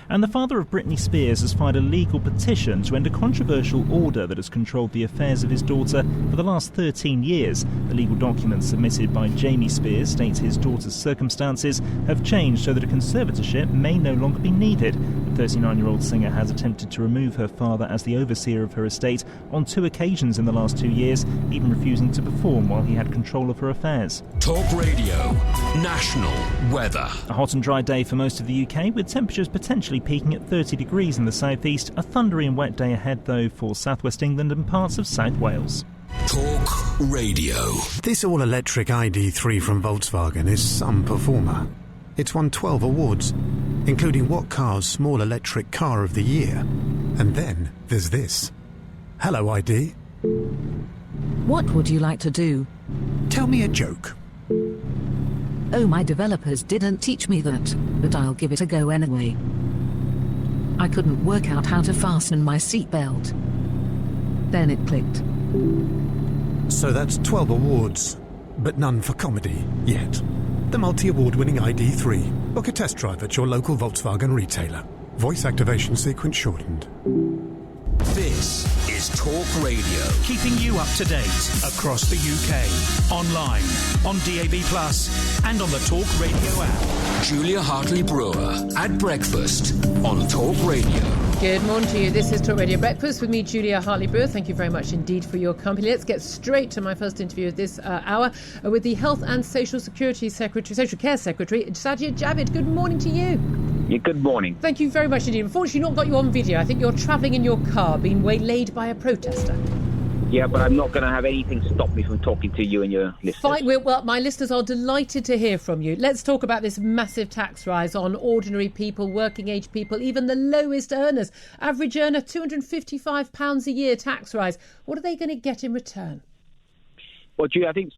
And the father of Britney Spears has filed a legal petition to end a controversial order that has controlled the affairs of his daughter for the last 13 years. The legal document submitted by Jamie Spears states his daughter's circumstances have changed so that a conservatorship may no longer be needed. The 39-year-old singer has attempted to remove her father as the overseer of her estate on 2 occasions in the last 2 years, even refusing to perform while he had control of her affairs. Talk Radio National Weather. A hot and dry day for most of the UK, with temperatures potentially peaking at 30 degrees in the southeast. A thundery and wet day ahead, though, for southwest England and parts of South Wales. Talk Radio. This all-electric ID3 from Volkswagen is some performer. It's won 12 awards, including What Car's Small Electric Car of the Year. And then there's this. Hello, ID. What would you like to do? Tell me a joke. Oh, my developers didn't teach me that, but I'll give it a go anyway. I couldn't work out how to fasten my seatbelt. Then it clicked. So that's 12 awards, but none for comedy yet. The multi-award winning ID3. Book a test drive at your local Volkswagen retailer. Voice activation sequence shortened. This is Talk Radio, keeping you up to date across the UK, online, on DAB+, and on the Talk Radio app. Julia Hartley-Brewer at breakfast on Talk Radio. Good morning to you. This is Talk Radio Breakfast with me, Julia Hartley-Brewer. Thank you very much indeed for your company. Let's get straight to my first interview of this hour with the Health and Social Security Secretary, Social Care Secretary, Sajid Javid. Good morning to you. Yeah, good morning. Thank you very much indeed. Unfortunately, not got you on video. I think you're travelling in your car, being waylaid by a protester. Yeah, but I'm not going to have anything stop me from talking to you and your listeners. Fine. Well, my listeners are delighted to hear from you. Let's talk about this massive tax rise on ordinary people, working age people, even the lowest earners. Average earner, £255 a year tax rise. What are they going to get in return? Well, Julia, I think